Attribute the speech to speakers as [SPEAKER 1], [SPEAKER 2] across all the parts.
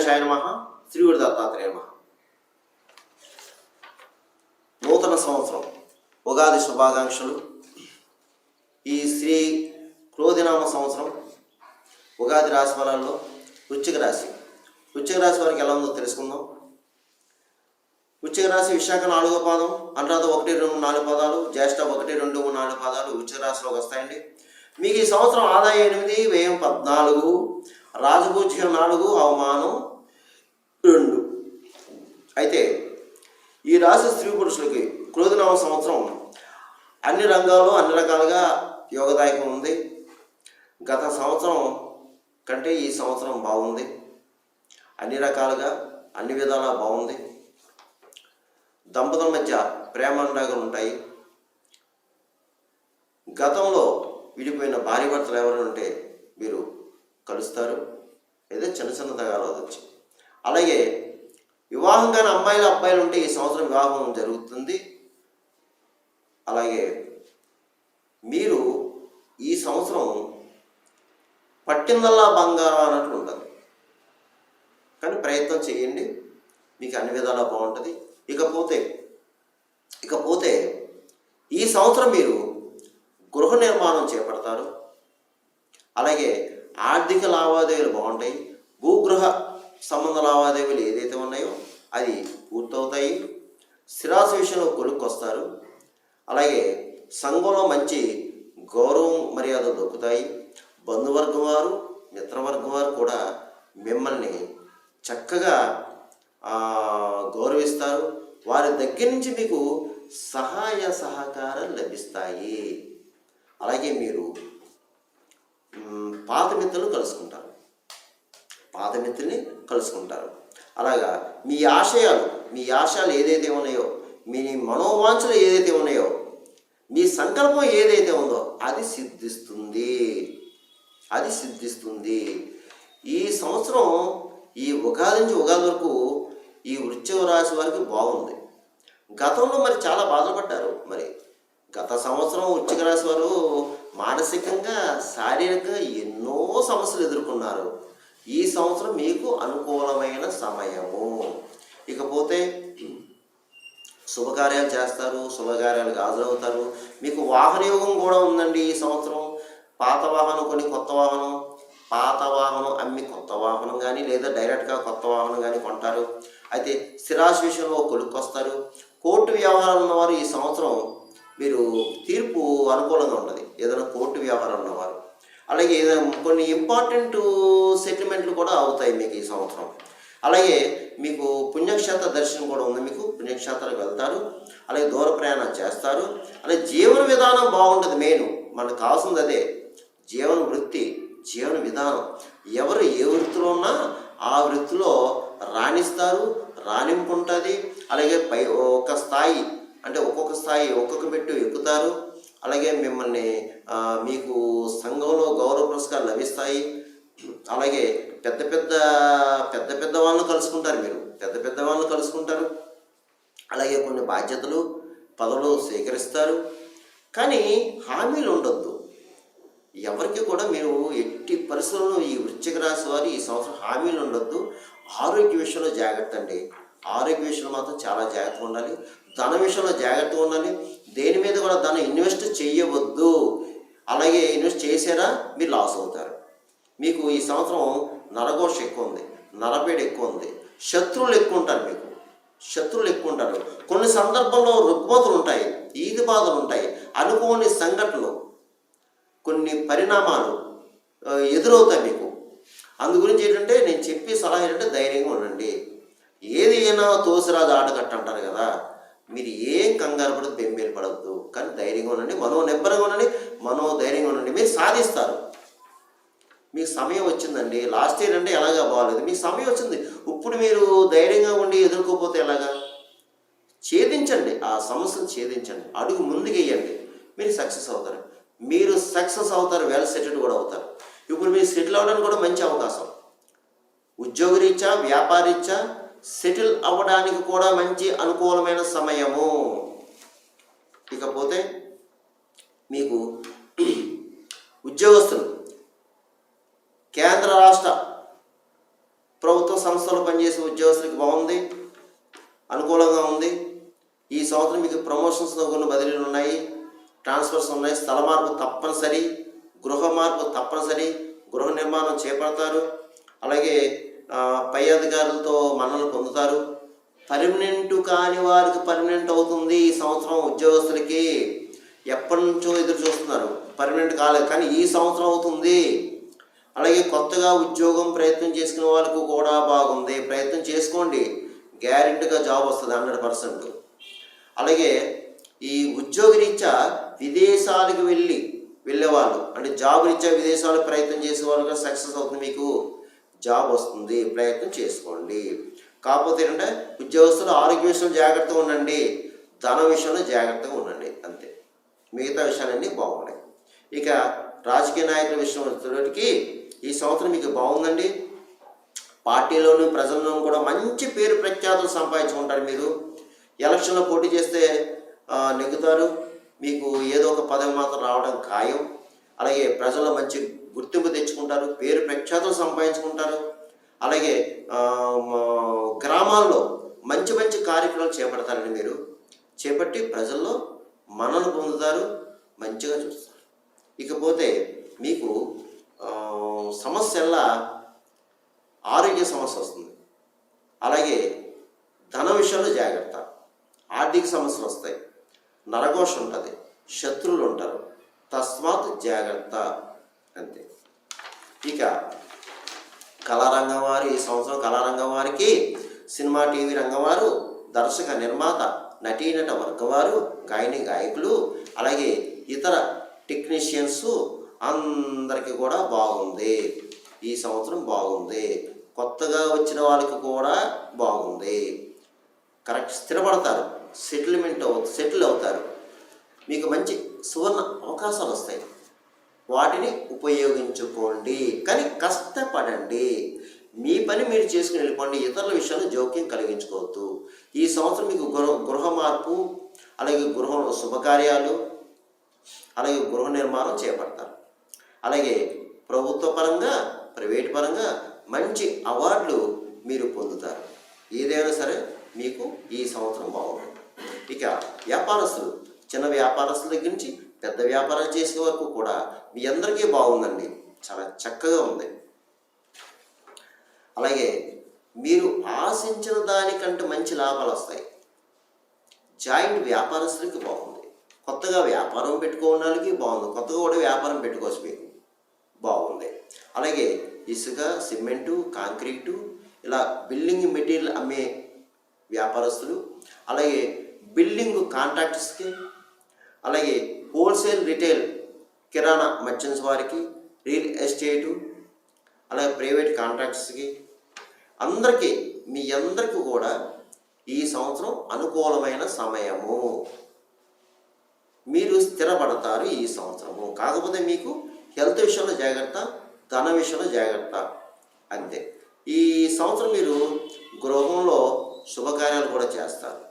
[SPEAKER 1] గణేశాయ నమః. శ్రీ గురు దత్తాత్రేయ నమః. నూతన సంవత్సరం ఉగాది శుభాకాంక్షలు. ఈ శ్రీ క్రోధినామ సంవత్సరం ఉగాది రాశి ఫలాల్లో వృశ్చిక రాశి వారికి ఎలా ఉందో తెలుసుకుందాం. వృశ్చిక రాశి విశాఖ 4వ పాదం, అనురాధ 1, 2, 4 పాదాలు, జ్యేష్ఠ 1, 2, 3, 4 పాదాలు వృశ్చిక రాశిలోకి వస్తాయండి. మీకు ఈ సంవత్సరం ఆదాయం 8, వ్యయం 14, రాజపూజ్యం 4, అవమానం 2. అయితే ఈ రాశి స్త్రీ పురుషులకి క్రోధినామ సంవత్సరం అన్ని రంగాల్లో అన్ని రకాలుగా యోగదాయకం ఉంది. గత సంవత్సరం కంటే ఈ సంవత్సరం బాగుంది. అన్ని రకాలుగా అన్ని విధాలా బాగుంది. దంపతుల మధ్య ప్రేమానురాగాలు ఉంటాయి. గతంలో విడిపోయిన భార్య భర్తలు ఎవరైనా ఉంటే మీరు కలుస్తారు. ఏదో చిన్న చిన్న తగాదాలు వచ్చి. అలాగే వివాహం కాని అబ్బాయిలు ఉంటే ఈ సంవత్సరం వివాహం జరుగుతుంది. అలాగే మీరు ఈ సంవత్సరం పట్టిందల్లా బంగారం అన్నట్లు ఉంటుంది. కానీ ప్రయత్నం చేయండి, మీకు అన్ని విధాలా బాగుంటుంది. ఇకపోతే ఈ సంవత్సరం మీరు గృహ నిర్మాణం చేపడతారు. అలాగే ఆర్థిక లావాదేవీలు బాగుంటాయి. భూగృహ సంబంధ లావాదేవీలు ఏదైతే ఉన్నాయో అది పూర్తవుతాయి. స్థిరాస్తి విషయంలో కొలుక్కొస్తారు. అలాగే సంఘంలో మంచి గౌరవం మర్యాదలు దొరుకుతాయి. బంధువర్గం వారు మిత్రవర్గం వారు కూడా మిమ్మల్ని చక్కగా గౌరవిస్తారు. వారి దగ్గర నుంచి మీకు సహాయ సహకారాలు లభిస్తాయి. అలాగే మీరు పాత మిత్రుల్ని కలుసుకుంటారు. అలాగా మీ ఆశయాలు ఏదైతే ఉన్నాయో, మీ మనోవాంఛలు ఏదైతే ఉన్నాయో, మీ సంకల్పం ఏదైతే ఉందో అది సిద్ధిస్తుంది. ఈ సంవత్సరం ఈ ఉగాది నుంచి ఉగాది వరకు ఈ వృశ్చిక రాశి వారికి బాగుంది. గతంలో మరి చాలా బాధపడ్డారు. మరి గత సంవత్సరం వృశ్చిక రాశి వారు మానసికంగా శారీరకంగా ఎన్నో సమస్యలు ఎదుర్కొన్నారు. ఈ సంవత్సరం మీకు అనుకూలమైన సమయము. ఇకపోతే శుభకార్యాలు చేస్తారు, శుభకార్యాలకు హాజరవుతారు. మీకు వాహన యోగం కూడా ఉందండి ఈ సంవత్సరం. పాత వాహనం కొని కొత్త వాహనం, పాత వాహనం అమ్మి కొత్త వాహనం కానీ లేదా డైరెక్ట్గా కొత్త వాహనం కానీ కొంటారు. అయితే స్థిరాస్తి విషయంలో కొలుక్కొస్తారు. కోర్టు వ్యవహారాలు ఉన్నవారు ఈ సంవత్సరం మీరు తీర్పు అనుకూలంగా ఉంటుంది. ఏదైనా కోర్టు వ్యవహారం ఉన్నవారు. అలాగే ఏదైనా కొన్ని ఇంపార్టెంట్ సెటిల్మెంట్లు కూడా అవుతాయి మీకు ఈ సంవత్సరం. అలాగే మీకు పుణ్యక్షేత్ర దర్శనం కూడా ఉంది. మీకు పుణ్యక్షేత్రాలకు వెళ్తారు. అలాగే దూర ప్రయాణం చేస్తారు. అలాగే జీవన విధానం బాగుంటుంది. మెయిన్ మనకు కావాల్సింది అదే, జీవన విధానం. ఎవరు ఏ వృత్తిలో ఉన్నా ఆ వృత్తిలో రాణిస్తారు, రాణింపు ఉంటుంది. అలాగే ఒక స్థాయి అంటే ఒక్కొక్క స్థాయి ఒక్కొక్క మెట్టు ఎక్కుతారు. అలాగే మిమ్మల్ని మీకు సంఘంలో గౌరవ పురస్కారాలు లభిస్తాయి. అలాగే పెద్ద వాళ్ళను కలుసుకుంటారు. మీరు పెద్ద వాళ్ళను కలుసుకుంటారు. అలాగే కొన్ని బాధ్యతలు పదవులు స్వీకరిస్తారు. కానీ హామీలు ఉండొద్దు ఎవరికి కూడా. మీరు ఎట్టి పరిస్థితుల్లో ఈ వృశ్చిక రాశి వారు ఈ సంవత్సరం హామీలు ఉండొద్దు. ఆరోగ్య విషయంలో జాగ్రత్త అండి. ఆరోగ్య విషయంలో మాత్రం చాలా జాగ్రత్తగా ఉండాలి. ధన విషయంలో జాగ్రత్తగా ఉండాలి. దేని మీద కూడా ధనం ఇన్వెస్ట్ చేయవద్దు. అలాగే ఇన్వెస్ట్ చేసారా మీరు లాస్ అవుతారు. మీకు ఈ సంవత్సరం నరఘోష ఎక్కువ ఉంది, నరపేడ ఎక్కువ ఉంది, శత్రువులు ఎక్కువ ఉంటారు. కొన్ని సందర్భంలో రుగ్మతులు ఉంటాయి, ఈది బాధలు ఉంటాయి, అనుకోని సంఘటనలు, కొన్ని పరిణామాలు ఎదురవుతాయి మీకు. అందు గురించి ఏంటంటే నేను చెప్పే సలహా ఏంటంటే ధైర్యంగా ఉండండి. ఏది అయినా తోసిరాజు ఆటకట్ట అంటారు కదా. మీరు ఏం కంగారు పడదు, బెంబేలు పడద్దు. కానీ ధైర్యంగా ఉండండి, నిబ్బరంగా ఉండండి, ధైర్యంగా ఉండండి. మీరు సాధిస్తారు. మీకు సమయం వచ్చిందండి. లాస్ట్ ఇయర్ అంటే ఎలాగా బాగాలేదు, మీకు సమయం వచ్చింది. ఇప్పుడు మీరు ధైర్యంగా ఉండి ఎదుర్కోకపోతే ఎలాగా? ఛేదించండి, ఆ సమస్యను ఛేదించండి, అడుగు ముందుకు వేయండి. మీరు సక్సెస్ అవుతారు. వెల్ సెటిల్డ్ కూడా అవుతారు. ఇప్పుడు మీరు సెటిల్ అవ్వడానికి కూడా మంచి అవకాశం. ఉద్యోగరీత్యా వ్యాపారీత్యా సెటిల్ అవ్వడానికి కూడా మంచి అనుకూలమైన సమయము. ఇకపోతే మీకు ఉద్యోగస్తులు కేంద్ర రాష్ట్ర ప్రభుత్వ ప్రభుత్వ సంస్థలో పనిచేసే ఉద్యోగస్తులకి బాగుంది, అనుకూలంగా ఉంది. ఈ సంవత్సరం మీకు ప్రమోషన్స్లో కొన్ని బదిలీలు ఉన్నాయి, ట్రాన్స్ఫర్స్ ఉన్నాయి, స్థల మార్పు తప్పనిసరి, గృహ మార్పు తప్పనిసరి, గృహ నిర్మాణం చేపడతారు. అలాగే పై అధికారులతో మన్ననలు పొందుతారు. పర్మనెంట్ కాని వారికి పర్మనెంట్ అవుతుంది ఈ సంవత్సరం. ఉద్యోగస్తులకి ఎప్పటి నుంచో ఎదురు చూస్తున్నారు, పర్మనెంట్ కాలేదు, కానీ ఈ సంవత్సరం అవుతుంది. అలాగే కొత్తగా ఉద్యోగం ప్రయత్నం చేసుకునే వాళ్ళకు కూడా బాగుంది, ప్రయత్నం చేసుకోండి, గ్యారెంటీగా జాబ్ వస్తుంది 100%. అలాగే ఈ ఉద్యోగ రీత్యా విదేశాలకు వెళ్ళేవాళ్ళు, అంటే జాబ్ రీత్యా విదేశాలకు ప్రయత్నం చేసే వాళ్ళు సక్సెస్ అవుతుంది, మీకు జాబ్ వస్తుంది, ప్రయత్నం చేసుకోండి. కాకపోతే ఏంటంటే ఉద్యోగస్తులు ఆరోగ్య విషయంలో జాగ్రత్తగా ఉండండి, ధన విషయంలో జాగ్రత్తగా ఉండండి, అంతే. మిగతా విషయాలన్నీ బాగున్నాయి. ఇక రాజకీయ నాయకుల విషయం వచ్చేటికి ఈ సంవత్సరం మీకు బాగుందండి. పార్టీలోను ప్రజల్లోనూ కూడా మంచి పేరు ప్రఖ్యాతులు సంపాదించుకుంటారు. మీరు ఎలక్షన్లో పోటీ చేస్తే నెగ్గుతారు, మీకు ఏదో ఒక పదవి మాత్రం రావడం ఖాయం. అలాగే ప్రజల్లో మంచి గుర్తింపు తెచ్చుకుంటారు, పేరు ప్రఖ్యాతులు సంపాదించుకుంటారు. అలాగే గ్రామాల్లో మంచి మంచి కార్యక్రమాలు చేపడతారండి. మీరు చేపట్టి ప్రజల్లో మన్నన పొందుతారు, మంచిగా చూస్తారు. ఇకపోతే మీకు సమస్యల్లా ఆరోగ్య సమస్య వస్తుంది. అలాగే ధన విషయంలో జాగ్రత్త, ఆర్థిక సమస్యలు వస్తాయి, నరఘోష ఉంటుంది, శత్రువులు ఉంటారు, తస్మాత్ జాగ్రత్త, అంతే. ఇక కళారంగం వారు ఈ సంవత్సరం కళారంగం వారికి సినిమా టీవీ రంగం వారు, దర్శక నిర్మాత నటీనట వర్గం వారు, గాయకులు, అలాగే ఇతర టెక్నీషియన్స్ అందరికీ కూడా బాగుంది. ఈ సంవత్సరం బాగుంది. కొత్తగా వచ్చిన వాళ్ళకి కూడా బాగుంది. కరెక్ట్ స్థిరపడతారు, సెటిల్ అవుతారు. మీకు మంచి సువర్ణ అవకాశాలు వస్తాయి, వాటిని ఉపయోగించుకోండి. కానీ కష్టపడండి, మీ పని మీరు చేసుకుని వెళ్ళిపోండి, ఇతరుల విషయాల్లో జోక్యం కలిగించుకోవద్దు. ఈ సంవత్సరం మీకు గృహ మార్పు, అలాగే గృహ శుభకార్యాలు, అలాగే గృహ నిర్మాణం చేపడతారు. అలాగే ప్రభుత్వ పరంగా ప్రైవేట్ పరంగా మంచి అవార్డులు మీరు పొందుతారు. ఏదైనా సరే మీకు ఈ సంవత్సరం బాగుంటుంది. ఇక వ్యాపారస్తులు, చిన్న వ్యాపారస్తుల దగ్గర నుంచి పెద్ద వ్యాపారాలు చేసే వరకు కూడా మీ అందరికీ బాగుందండి, చాలా చక్కగా ఉంది. అలాగే మీరు ఆశించిన దానికంటే మంచి లాభాలు వస్తాయి. జాయింట్ వ్యాపారస్తులకి బాగుంది, కొత్తగా వ్యాపారం పెట్టుకోవడానికి వాళ్ళకి బాగుంది, కొత్తగా కూడా వ్యాపారం పెట్టుకోవచ్చు, మీకు బాగుంది. అలాగే ఇసుక, సిమెంటు, కాంక్రీటు, ఇలా బిల్డింగ్ మెటీరియల్ అమ్మే వ్యాపారస్తులు, అలాగే బిల్డింగ్ కాంట్రాక్టర్స్కి, అలాగే హోల్సేల్ రిటైల్ కిరాణా మర్చెంట్స్ వారికి, రియల్ ఎస్టేటు, అలాగే ప్రైవేట్ కాంట్రాక్టర్స్కి, అందరికీ మీ అందరికీ కూడా ఈ సంవత్సరం అనుకూలమైన సమయము. మీరు స్థిరపడతారు ఈ సంవత్సరము. కాకపోతే మీకు హెల్త్ విషయంలో జాగ్రత్త, ధన విషయంలో జాగ్రత్త, అంతే. ఈ సంవత్సరం మీరు గృహంలో శుభకార్యాలు కూడా చేస్తారు.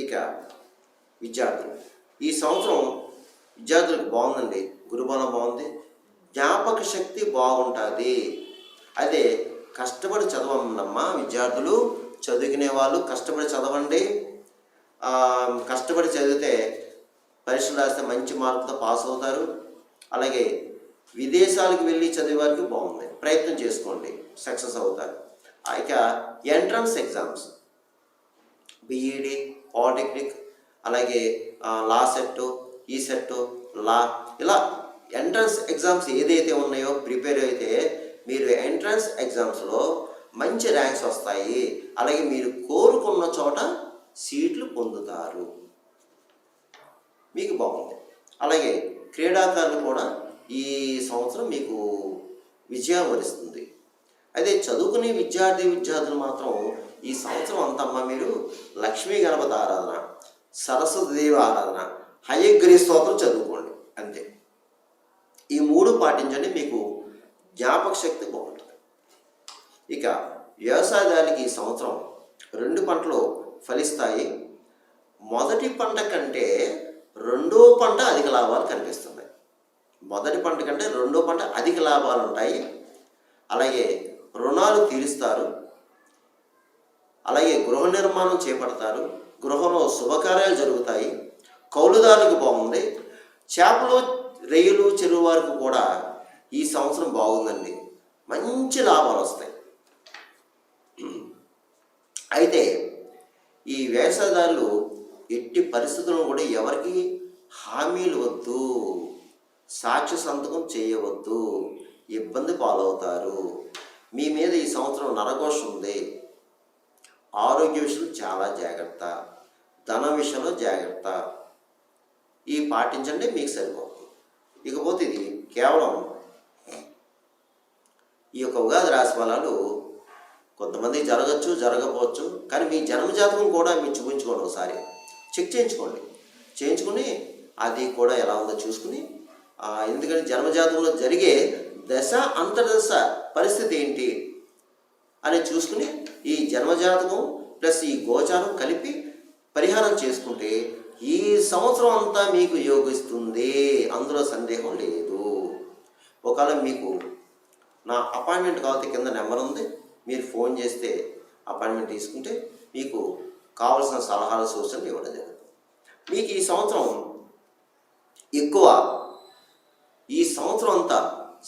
[SPEAKER 1] ఇక విద్యార్థులు, ఈ సంవత్సరం విద్యార్థులకు బాగుందండి, గురుబలం బాగుంది, జ్ఞాపక శక్తి బాగుంటుంది. అదే కష్టపడి చదవమ్మా విద్యార్థులు, చదువుకునే వాళ్ళు కష్టపడి చదవండి. కష్టపడి చదివితే పరీక్షలు రాస్తే మంచి మార్కులతో పాస్ అవుతారు. అలాగే విదేశాలకు వెళ్ళి చదివే వారికి బాగుంది, ప్రయత్నం చేసుకోండి, సక్సెస్ అవుతారు. ఇక ఎంట్రన్స్ ఎగ్జామ్స్, బిఈడి, పాలిటెక్నిక్, అలాగే లా సెట్, ఈ సెట్, లా, ఇలా ఎంట్రన్స్ ఎగ్జామ్స్ ఏదైతే ఉన్నాయో ప్రిపేర్ అయితే మీరు ఎంట్రన్స్ ఎగ్జామ్స్లో మంచి ర్యాంక్స్ వస్తాయి. అలాగే మీరు కోరుకున్న చోట సీట్లు పొందుతారు, మీకు బాగుంది. అలాగే క్రీడాకారులు కూడా ఈ సంవత్సరం మీకు విజయం వరిస్తుంది. అయితే చదువుకునే విద్యార్థులు మాత్రం ఈ సంవత్సరం అంతమ్మా మీరు లక్ష్మీ గణపతి ఆరాధన, సరస్వతి దేవి ఆరాధన, హయగ్రీవ స్తోత్రం చదువుకోండి, అంతే. ఈ 3 పాటించండి, మీకు జ్ఞాపక శక్తి బాగుంటుంది. ఇక వ్యవసాయదారులకి ఈ సంవత్సరం 2 పంటలు ఫలిస్తాయి. మొదటి పంట కంటే రెండో పంట అధిక లాభాలు కనిపిస్తున్నాయి. మొదటి పంట కంటే రెండో పంట అధిక లాభాలు ఉంటాయి. అలాగే రుణాలు తీరుస్తారు, అలాగే గృహ నిర్మాణం చేపడతారు, గృహంలో శుభకార్యాలు జరుగుతాయి, కౌలుదారులకు బాగుంది, చేపలు రొయ్యలు చెరువు వారికి కూడా ఈ సంవత్సరం బాగుందండి, మంచి లాభాలు వస్తాయి. అయితే ఈ వ్యవసాయదారులు ఎట్టి పరిస్థితులను కూడా ఎవరికి హామీలు వద్దు, సాక్ష్య సంతకం చేయవద్దు, ఇబ్బంది పాలవుతారు. మీ మీద ఈ సంవత్సరం నరఘోష ఉంది. ఆరోగ్య విషయంలో చాలా జాగ్రత్త, ధన విషయంలో జాగ్రత్త, ఈ పాటించండి, మీకు సరిపోతుంది. ఇకపోతే ఇది కేవలం ఈ యొక్క ఉగాది రాశి ఫలాలు కొంతమంది జరగచ్చు, జరగకపోవచ్చు. కానీ మీ జన్మజాతకం కూడా మీరు చూపించుకోండి, ఒకసారి చెక్ చేయించుకుని అది కూడా ఎలా ఉందో చూసుకుని, ఎందుకంటే జన్మజాతకంలో జరిగే దశ అంతర్దశ పరిస్థితి ఏంటి అని చూసుకుని ఈ జన్మజాతకం ప్లస్ ఈ గోచారం కలిపి పరిహారం చేసుకుంటే ఈ సంవత్సరం అంతా మీకు యోగిస్తుంది, అందులో సందేహం లేదు. ఒకవేళ మీకు నా అపాయింట్మెంట్ కావాలంటే కింద నెంబర్ ఉంది, మీరు ఫోన్ చేస్తే అపాయింట్మెంట్ తీసుకుంటే మీకు కావలసిన సలహాలు సూచనలు ఇవ్వడం జరుగుతుంది. మీకు ఈ సంవత్సరం ఎక్కువ, ఈ సంవత్సరం అంతా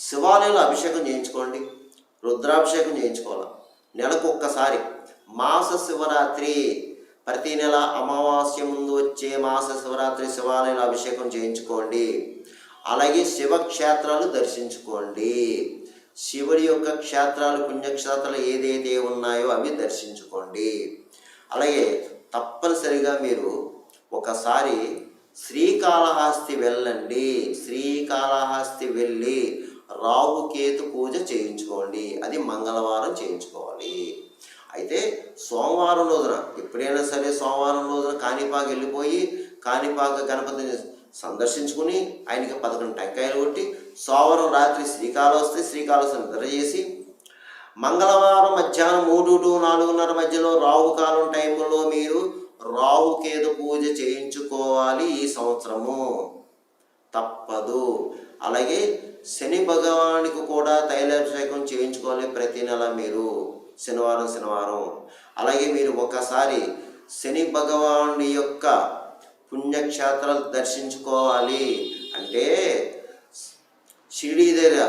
[SPEAKER 1] శివాలయంలో అభిషేకం చేయించుకోండి, రుద్రాభిషేకం చేయించుకోవాలి. నెలకు ఒక్కసారి మాస శివరాత్రి, ప్రతి నెల అమావాస్య ముందు వచ్చే మాస శివరాత్రి శివాలయంలో అభిషేకం చేయించుకోండి. అలాగే శివక్షేత్రాలు దర్శించుకోండి. శివుడి యొక్క క్షేత్రాలు, పుణ్యక్షేత్రాలు ఏదైతే ఉన్నాయో అవి దర్శించుకోండి. అలాగే తప్పనిసరిగా మీరు ఒకసారి శ్రీకాళహస్తి వెళ్ళండి. శ్రీకాళహస్తి వెళ్ళి రాహుకేతు పూజ చేయించుకోండి. అది మంగళవారం చేయించుకోవాలి. అయితే సోమవారం రోజున, ఎప్పుడైనా సరే సోమవారం రోజున కాణిపాక వెళ్ళిపోయి కాణిపాక గణపతిని సందర్శించుకుని ఆయనకి 11 టెంకాయలు కొట్టి సోమవారం రాత్రి శ్రీకాళహస్తి నిద్ర చేసి మంగళవారం మధ్యాహ్నం 3 to 4:30 మధ్యలో రాహుకాలం టైంలో మీరు రాహుకేతు పూజ చేయించుకోవాలి. ఈ సంవత్సరము తప్పదు. అలాగే శని భగవానికి కూడా తైలాభిషేకం చేయించుకోవాలి ప్రతి నెల మీరు శనివారం. అలాగే మీరు ఒకసారి శని భగవానుడి యొక్క పుణ్యక్షేత్రాలు దర్శించుకోవాలి. అంటే షిరిడీ దగ్గర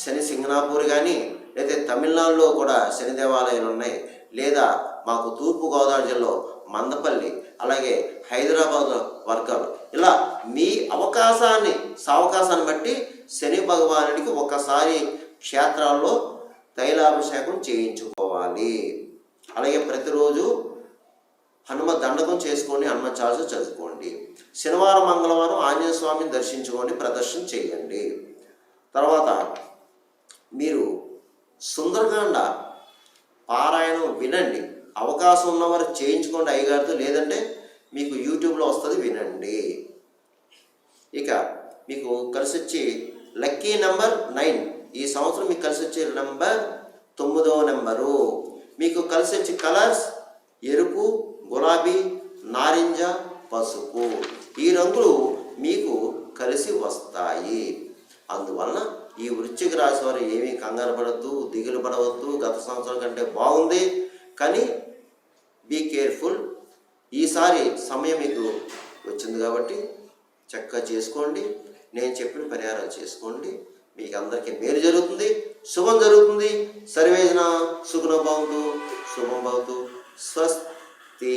[SPEAKER 1] శని సింగనాపూర్ కానీ, లేదా తమిళనాడులో కూడా శని దేవాలయాలు ఉన్నాయి, లేదా మాకు తూర్పుగోదావరి జిల్లాలో మందపల్లి, అలాగే హైదరాబాద్ వర్గాలు, ఇలా మీ అవకాశాన్ని బట్టి శని భగవానుడికి ఒకసారి క్షేత్రాల్లో తైలాభిషేకం చేయించుకోవాలి. అలాగే ప్రతిరోజు హనుమ దండకం చేసుకోండి, హనుమ చాలీసా చదువుకోండి. శనివారం మంగళవారం ఆంజనేయ స్వామిని దర్శించుకోండి, ప్రదర్శన చేయండి. తర్వాత మీరు సుందరకాండ పారాయణం వినండి. అవకాశం ఉన్నవారు చేయించుకోండి అయ్యగారితో, లేదంటే మీకు యూట్యూబ్లో వస్తుంది, వినండి. ఇక మీకు కలిసి వచ్చి లక్కీ నెంబర్ 9. ఈ సంవత్సరం మీకు కలిసి వచ్చే నెంబర్ 9వ నెంబరు. మీకు కలిసి వచ్చే కలర్స్ ఎరుపు, గులాబీ, నారింజ, పసుపు. ఈ రంగులు మీకు కలిసి వస్తాయి. అందువలన ఈ వృశ్చిక రాశి వారు ఏమీ కంగారు పడద్దు, దిగులు పడవద్దు. గత సంవత్సరం కంటే బాగుంది, కానీ బీ కేర్ఫుల్. ఈసారి సమయం మీకు వచ్చింది కాబట్టి చక్కగా చేసుకోండి. నేను చెప్పిన పరిహారాలు చేసుకోండి. మీకు అందరికీ మేలు జరుగుతుంది, శుభం జరుగుతుంది. సర్వేజన సుఖనో భవంతు, శుభం భవతు. స్వస్తి.